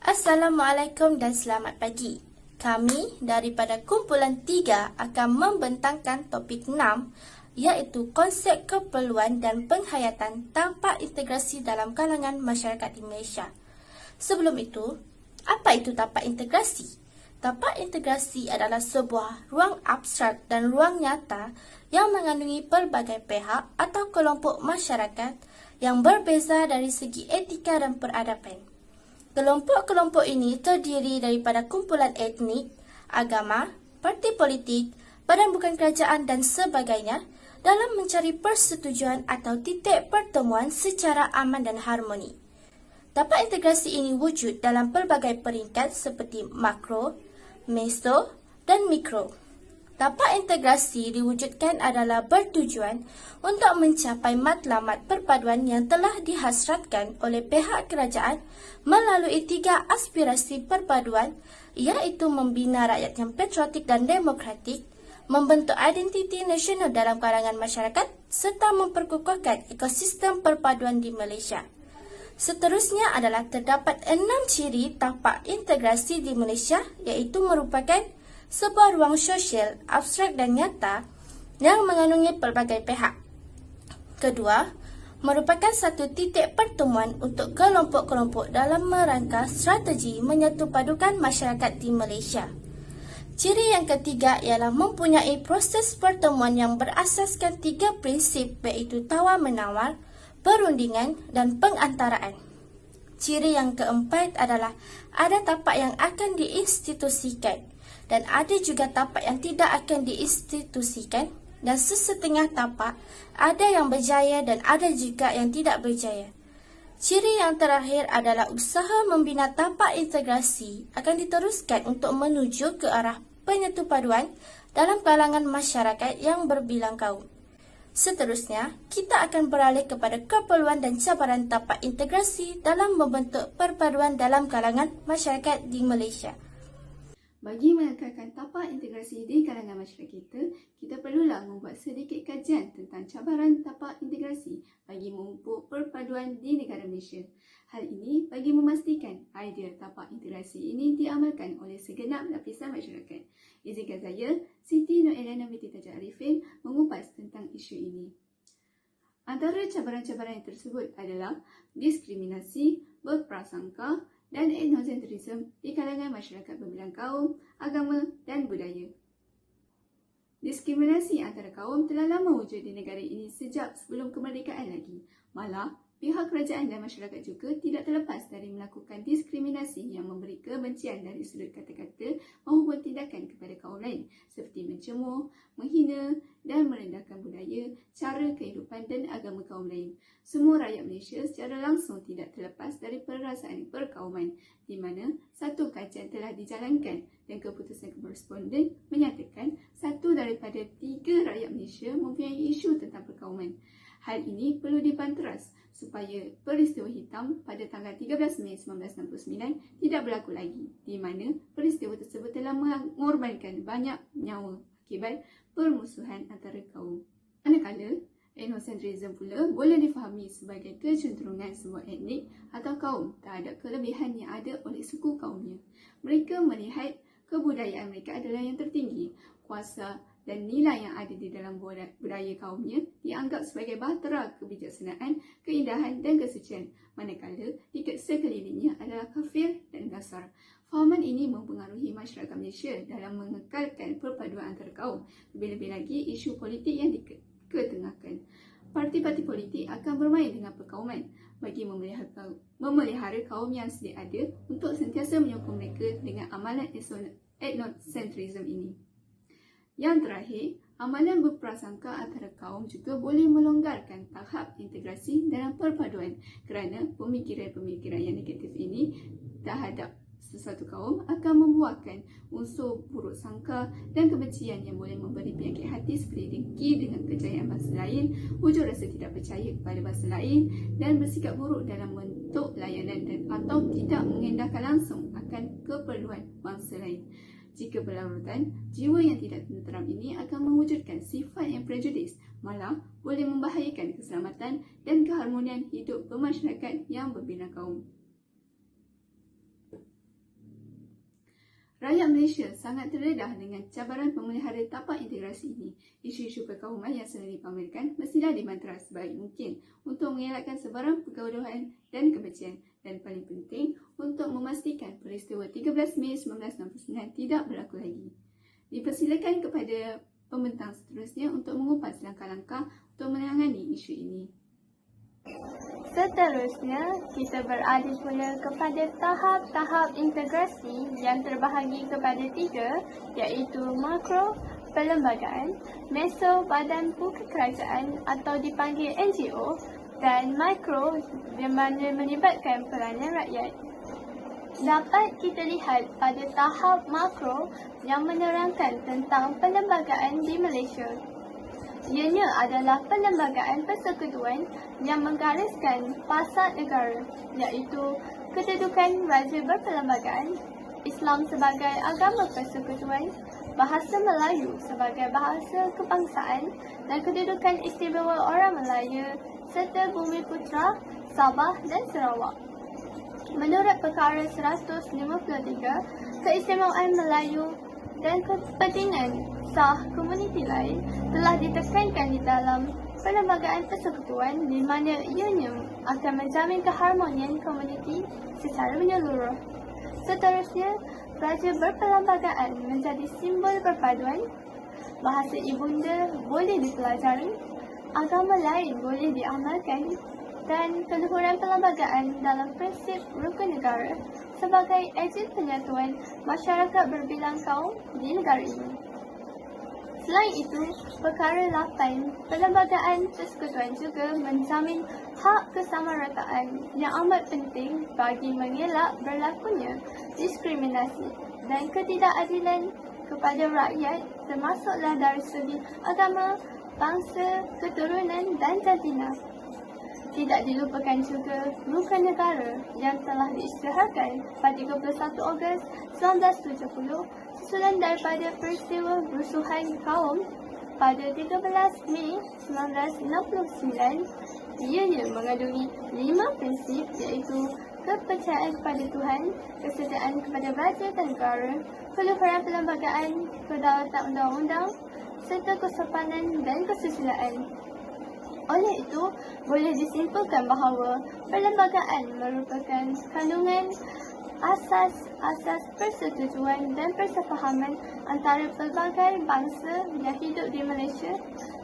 Assalamualaikum dan selamat pagi. Kami daripada kumpulan 3 akan membentangkan topik 6 iaitu konsep keperluan dan penghayatan tapak integrasi dalam kalangan masyarakat di Malaysia. Sebelum itu, apa itu tapak integrasi? Tapak integrasi adalah sebuah ruang abstrak dan ruang nyata yang mengandungi pelbagai pihak atau kelompok masyarakat yang berbeza dari segi etika dan peradaban. Kelompok-kelompok ini terdiri daripada kumpulan etnik, agama, parti politik, badan bukan kerajaan dan sebagainya dalam mencari persetujuan atau titik pertemuan secara aman dan harmoni. Tapak integrasi ini wujud dalam pelbagai peringkat seperti makro, meso dan mikro. Tapak integrasi diwujudkan adalah bertujuan untuk mencapai matlamat perpaduan yang telah dihasratkan oleh pihak kerajaan melalui 3 aspirasi perpaduan iaitu membina rakyat yang patriotik dan demokratik, membentuk identiti nasional dalam kalangan masyarakat serta memperkukuhkan ekosistem perpaduan di Malaysia. Seterusnya adalah terdapat 6 ciri tapak integrasi di Malaysia iaitu merupakan sebuah ruang sosial, abstrak dan nyata yang mengandungi pelbagai pihak. Kedua, merupakan satu titik pertemuan untuk kelompok-kelompok dalam merangka strategi menyatupadukan masyarakat di Malaysia. Ciri yang ketiga ialah mempunyai proses pertemuan yang berasaskan 3 prinsip iaitu tawar-menawar, perundingan dan pengantaraan. Ciri yang keempat adalah ada tapak yang akan diinstitusikan dan ada juga tapak yang tidak akan diinstitusikan dan sesetengah tapak ada yang berjaya dan ada juga yang tidak berjaya. Ciri yang terakhir adalah usaha membina tapak integrasi akan diteruskan untuk menuju ke arah penyatupaduan dalam kalangan masyarakat yang berbilang kaum. Seterusnya, kita akan beralih kepada keperluan dan cabaran tapak integrasi dalam membentuk perpaduan dalam kalangan masyarakat di Malaysia. Bagi menekankan tapak integrasi di kalangan masyarakat kita perlulah membuat sedikit kajian tentang cabaran tapak integrasi bagi memupuk perpaduan di negara Malaysia. Hal ini bagi memastikan idea tapak integrasi ini diamalkan oleh segenap lapisan masyarakat. Izinkan saya, Siti Nur Elana binti Taja Arifin, mengupas tentang isu ini. Antara cabaran-cabaran yang tersebut adalah diskriminasi, berprasangka dan etnosentrisme di kalangan masyarakat berbilang kaum, agama dan budaya. Diskriminasi antara kaum telah lama wujud di negara ini sejak sebelum kemerdekaan lagi. Malah, pihak kerajaan dan masyarakat juga tidak terlepas dari melakukan diskriminasi yang memberi kebencian dari sudut kata-kata maupun tindakan kepada kaum lain seperti mencemooh, menghina dan merendahkan budaya, cara kehidupan dan agama kaum lain. Semua rakyat Malaysia secara langsung tidak terlepas dari perasaan perkauman di mana satu kajian telah dijalankan dan keputusan koresponden menyatakan 1 daripada 3 rakyat Malaysia mempunyai isu tentang perkauman. Hal ini perlu dipanteras supaya peristiwa hitam pada tanggal 13 Mei 1969 tidak berlaku lagi, di mana peristiwa tersebut telah mengorbankan banyak nyawa akibat permusuhan antara kaum. Manakala, etnosentrisme pula boleh difahami sebagai kecenderungan sebuah etnik atau kaum terhadap kelebihan yang ada oleh suku kaumnya. Mereka melihat kebudayaan mereka adalah yang tertinggi, kuasa dan nilai yang ada di dalam budaya kaumnya dianggap sebagai bahtera kebijaksanaan, keindahan dan kesucian, manakala di sekelilingnya adalah kafir dan kasar. Fahaman ini mempengaruhi masyarakat Malaysia dalam mengekalkan perpaduan antara kaum, lebih-lebih lagi isu politik yang diketengahkan. Parti-parti politik akan bermain dengan perkauman bagi memelihara kaum yang sedia ada untuk sentiasa menyokong mereka dengan amalan etnosentrisme ini. Yang terakhir, amalan berprasangka antara kaum juga boleh melonggarkan tahap integrasi dalam perpaduan kerana pemikiran-pemikiran yang negatif ini terhadap sesuatu kaum akan membuahkan unsur buruk sangka dan kebencian yang boleh memberi penyakit hati seperti dengki dengan kejayaan bangsa lain, wujud rasa tidak percaya kepada bangsa lain dan bersikap buruk dalam bentuk layanan dan atau tidak mengendahkan langsung akan keperluan bangsa lain. Jika berlarutan, jiwa yang tidak tenteram ini akan mewujudkan sifat yang prejudis, malah boleh membahayakan keselamatan dan keharmonian hidup bermasyarakat yang berbina kaum. Rakyat Malaysia sangat terdedah dengan cabaran pemelihara tapak integrasi ini. Isu-isu perkauman yang selalu dipamerkan mestilah dimantara sebaik mungkin untuk mengelakkan sebarang pergaduhan dan kebencian, dan paling penting untuk memastikan peristiwa 13 Mei 1969 tidak berlaku lagi. Dipersilakan kepada pembentang seterusnya untuk mengupas langkah-langkah untuk menangani isu ini. Seterusnya, kita beralih pula kepada tahap-tahap integrasi yang terbahagi kepada 3, iaitu makro, perlembagaan, meso, badan bukan kerajaan atau dipanggil NGO, dan mikro yang mana melibatkan peranan rakyat. Dapat kita lihat pada tahap makro yang menerangkan tentang perlembagaan di Malaysia. Ianya adalah perlembagaan persekutuan yang menggariskan fasad negara, iaitu kedudukan raja berperlembagaan, Islam sebagai agama persekutuan, bahasa Melayu sebagai bahasa kebangsaan dan kedudukan istimewa orang Melayu serta Bumi Putra, Sabah dan Sarawak. Menurut Perkara 153, keistimewaan Melayu dan kepentingan sah komuniti lain telah ditekankan di dalam perlembagaan persekutuan di mana ianya akan menjamin keharmonian komuniti secara menyeluruh. Seterusnya, raja berperlembagaan menjadi simbol perpaduan, bahasa ibunda boleh dipelajari, agama lain boleh diamalkan dan keluhuran perlembagaan dalam prinsip rukun negara sebagai ejen penyatuan masyarakat berbilang kaum di negara ini. Selain itu, Perkara 8, perlembagaan persekutuan juga menjamin hak kesamarataan yang amat penting bagi mengelak berlakunya diskriminasi dan ketidakadilan kepada rakyat termasuklah dari segi agama, bangsa, keturunan dan jantina. Tidak dilupakan juga rukun negara yang telah diisytiharkan pada 31 Ogos 1970 susulan daripada peristiwa kerusuhan kaum pada 13 Mei 1969. Ianya mengandungi 5 prinsip iaitu kepercayaan kepada Tuhan, kesetiaan kepada raja dan negara, keluhuran perlembagaan, kedaulatan undang-undang serta kesopanan dan kesusilaan. Oleh itu, boleh disimpulkan bahawa perlembagaan merupakan kandungan asas persetujuan dan persefahaman antara pelbagai bangsa yang hidup di Malaysia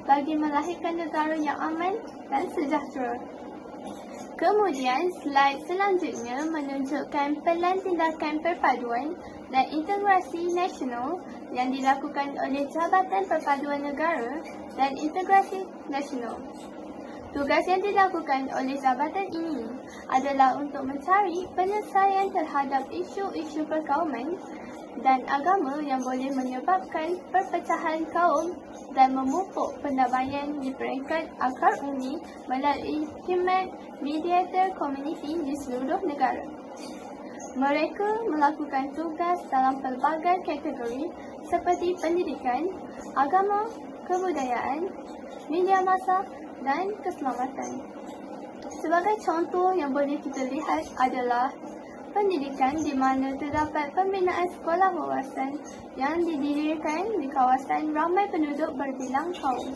bagi melahirkan negara yang aman dan sejahtera. Kemudian, slide selanjutnya menunjukkan pelan tindakan perpaduan dan integrasi nasional yang dilakukan oleh Jabatan Perpaduan Negara dan Integrasi Nasional. Tugas yang dilakukan oleh jabatan ini adalah untuk mencari penyelesaian terhadap isu-isu perkauman dan agama yang boleh menyebabkan perpecahan kaum dan memupuk pendamaian di peringkat akar umi melalui khidmat mediator komuniti di seluruh negara. Mereka melakukan tugas dalam pelbagai kategori seperti pendidikan, agama, kebudayaan, media massa dan keselamatan. Sebagai contoh yang boleh kita lihat adalah pendidikan di mana terdapat pembinaan sekolah wawasan yang didirikan di kawasan ramai penduduk berbilang kaum.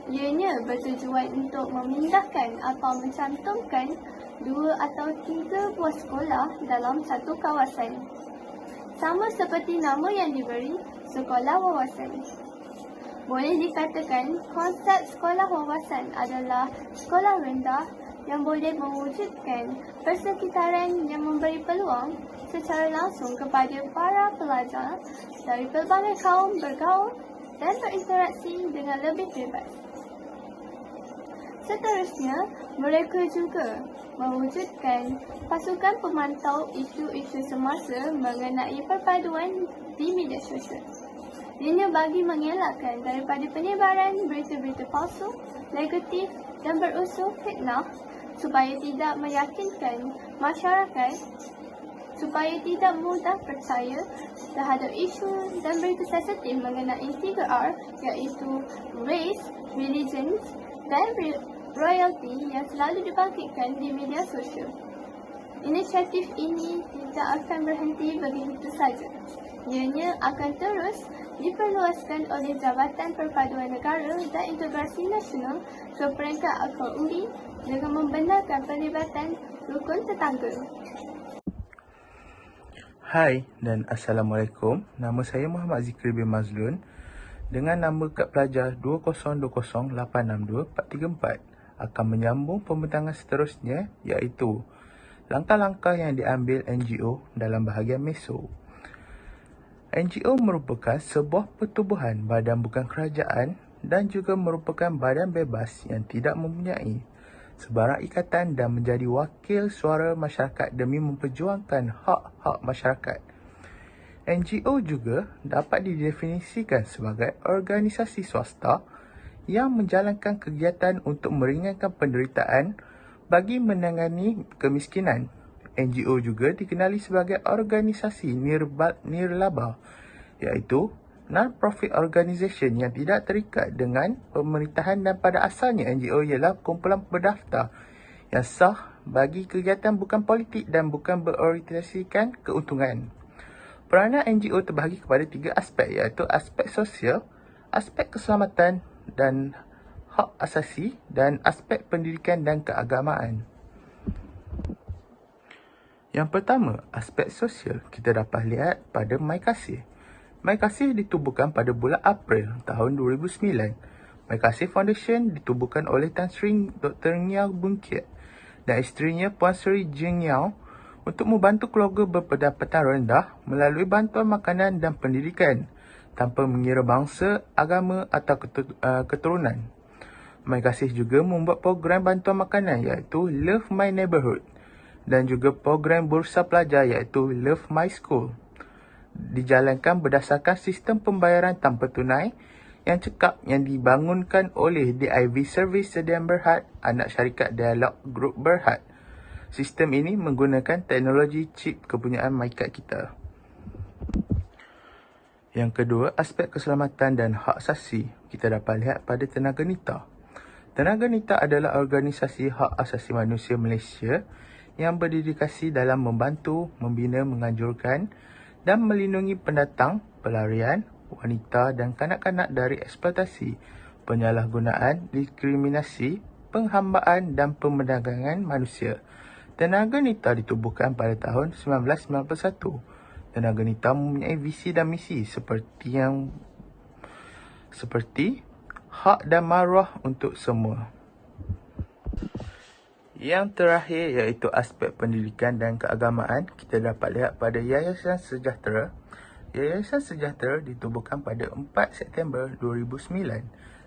Ianya bertujuan untuk memindahkan atau mencantumkan 2 atau 3 buah sekolah dalam satu kawasan. Sama seperti nama yang diberi, sekolah wawasan. Boleh dikatakan konsep sekolah wawasan adalah sekolah rendah yang boleh mewujudkan persekitaran yang memberi peluang secara langsung kepada para pelajar dari pelbagai kaum bergaul dan berinteraksi dengan lebih bebas. Seterusnya, mereka juga mewujudkan pasukan pemantau isu-isu semasa mengenai perpaduan di media sosial. Ini bagi mengelakkan daripada penyebaran berita-berita palsu, negatif dan berunsur fitnah supaya tidak meyakinkan masyarakat supaya tidak mudah percaya terhadap isu dan berita sensitif mengenai 3R iaitu race, religion dan royalty yang selalu dibangkitkan di media sosial. Inisiatif ini tidak akan berhenti begitu saja. Ianya akan terus diperluaskan oleh Jabatan Perpaduan Negara dan Integrasi Nasional ke peringkat akal undi dengan membenarkan pelibatan rukun tetangga. Hai dan Assalamualaikum. Nama saya Muhammad Zikri bin Mazlun dengan nama kad pelajar 2020862-434 akan menyambung pembentangan seterusnya iaitu langkah-langkah yang diambil NGO dalam bahagian meso. NGO merupakan sebuah pertubuhan badan bukan kerajaan dan juga merupakan badan bebas yang tidak mempunyai sebarang ikatan dan menjadi wakil suara masyarakat demi memperjuangkan hak-hak masyarakat. NGO juga dapat didefinisikan sebagai organisasi swasta yang menjalankan kegiatan untuk meringankan penderitaan bagi menangani kemiskinan. NGO juga dikenali sebagai organisasi nirlaba iaitu non-profit organisation yang tidak terikat dengan pemerintahan dan pada asalnya NGO ialah kumpulan berdaftar yang sah bagi kegiatan bukan politik dan bukan berorientasikan keuntungan. Peranan NGO terbahagi kepada 3 aspek iaitu aspek sosial, aspek keselamatan dan hak asasi dan aspek pendidikan dan keagamaan. Yang pertama, aspek sosial kita dapat lihat pada MyKasih. MyKasih ditubuhkan pada bulan April tahun 2009. MyKasih Foundation ditubuhkan oleh Tan Sri Dr. Ngiao Boon Kiat dan isterinya Puan Sri Jing Ngiao untuk membantu keluarga berpendapatan rendah melalui bantuan makanan dan pendidikan tanpa mengira bangsa, agama atau keturunan. MyKasih juga membuat program bantuan makanan iaitu Love My Neighborhood dan juga program bursa pelajar iaitu Love My School. Dijalankan berdasarkan sistem pembayaran tanpa tunai yang cekap yang dibangunkan oleh DIV Service Sdn Berhad, anak syarikat Dialog Group Berhad. Sistem ini menggunakan teknologi chip kepunyaan MyKad kita. Yang kedua, aspek keselamatan dan hak asasi kita dapat lihat pada Tenaga Nita. Tenaga Nita adalah organisasi hak asasi manusia Malaysia yang berdedikasi dalam membantu, membina, menganjurkan dan melindungi pendatang, pelarian, wanita dan kanak-kanak dari eksploitasi, penyalahgunaan, diskriminasi, penghambaan dan perdagangan manusia. Tenaga Nita ditubuhkan pada tahun 1991. Tenaga Nita mempunyai visi dan misi seperti hak dan maruah untuk semua. Yang terakhir iaitu aspek pendidikan dan keagamaan kita dapat lihat pada Yayasan Sejahtera. Yayasan Sejahtera ditubuhkan pada 4 September 2009.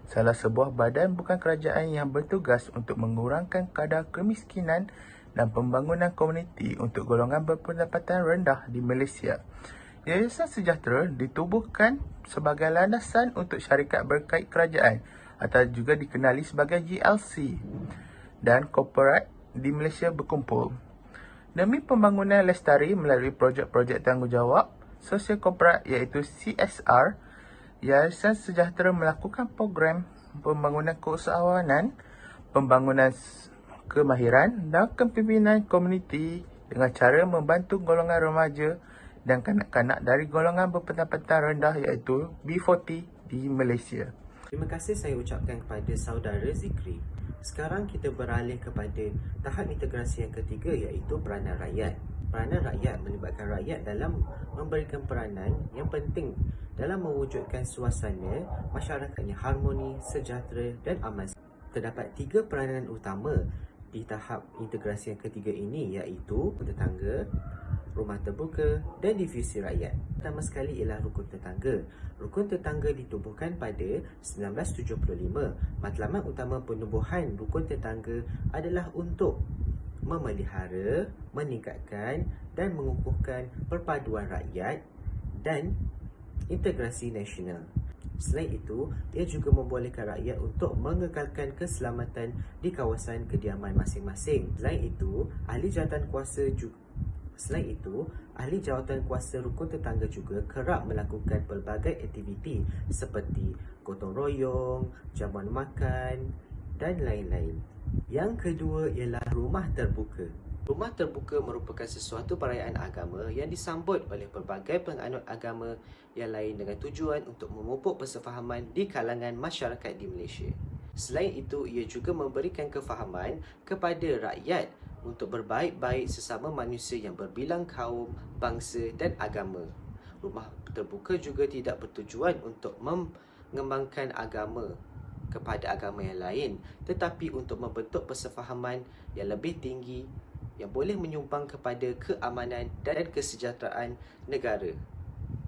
Salah sebuah badan bukan kerajaan yang bertugas untuk mengurangkan kadar kemiskinan dan pembangunan komuniti untuk golongan berpendapatan rendah di Malaysia. Yayasan Sejahtera ditubuhkan sebagai landasan untuk syarikat berkait kerajaan atau juga dikenali sebagai GLC dan korporat di Malaysia berkumpul. Demi pembangunan lestari melalui projek-projek tanggungjawab sosial korporat iaitu CSR, Yayasan Sejahtera melakukan program pembangunan keusahawanan, pembangunan kemahiran dan kepimpinan komuniti dengan cara membantu golongan remaja dan kanak-kanak dari golongan berpendapatan rendah iaitu B40 di Malaysia. Terima kasih saya ucapkan kepada saudara Zikri. Sekarang kita beralih kepada tahap integrasi yang ketiga iaitu peranan rakyat. Peranan rakyat melibatkan rakyat dalam memberikan peranan yang penting dalam mewujudkan suasana masyarakat yang harmoni, sejahtera dan aman. Terdapat 3 peranan utama di tahap integrasi yang ketiga ini iaitu tetangga, rumah terbuka dan divisi rakyat. Pertama sekali ialah rukun tetangga. Rukun tetangga ditubuhkan pada 1975. Matlamat utama penubuhan rukun tetangga adalah untuk memelihara, meningkatkan dan mengukuhkan perpaduan rakyat dan integrasi nasional. Selain itu, ia juga membolehkan rakyat untuk mengekalkan keselamatan di kawasan kediaman masing-masing. Selain itu, ahli jawatan kuasa rukun tetangga juga kerap melakukan pelbagai aktiviti seperti gotong royong, jamuan makan dan lain-lain. Yang kedua ialah rumah terbuka. Rumah terbuka merupakan sesuatu perayaan agama yang disambut oleh pelbagai penganut agama yang lain dengan tujuan untuk memupuk persefahaman di kalangan masyarakat di Malaysia. Selain itu, ia juga memberikan kefahaman kepada rakyat untuk berbaik-baik sesama manusia yang berbilang kaum, bangsa dan agama. Rumah terbuka juga tidak bertujuan untuk mengembangkan agama kepada agama yang lain, tetapi untuk membentuk persefahaman yang lebih tinggi yang boleh menyumbang kepada keamanan dan kesejahteraan negara.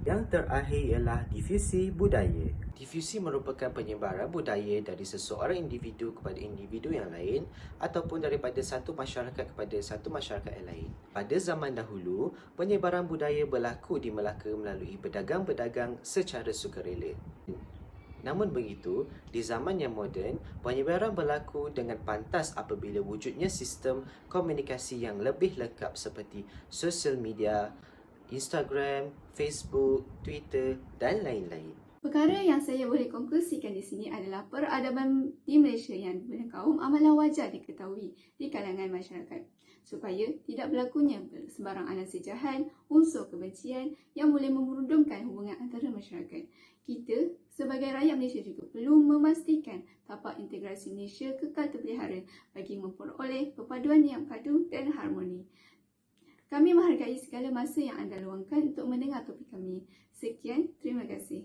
Yang terakhir ialah difusi budaya. Difusi merupakan penyebaran budaya dari seseorang individu kepada individu yang lain ataupun daripada satu masyarakat kepada satu masyarakat yang lain. Pada zaman dahulu, penyebaran budaya berlaku di Melaka melalui pedagang-pedagang secara sukarela. Namun begitu, di zaman yang moden, penyebaran berlaku dengan pantas apabila wujudnya sistem komunikasi yang lebih lengkap seperti sosial media, Instagram, Facebook, Twitter dan lain-lain. Perkara yang saya boleh konklusikan di sini adalah peradaban di Malaysia yang berkaum amalan wajar diketahui di kalangan masyarakat supaya tidak berlakunya sebarang anasi jahat, unsur kebencian yang boleh memurunkan hubungan antara masyarakat. Kita sebagai rakyat Malaysia juga perlu memastikan tapak integrasi Malaysia kekal terpelihara bagi memperoleh perpaduan yang padu dan harmoni. Kami menghargai segala masa yang anda luangkan untuk mendengar topik kami. Sekian, terima kasih.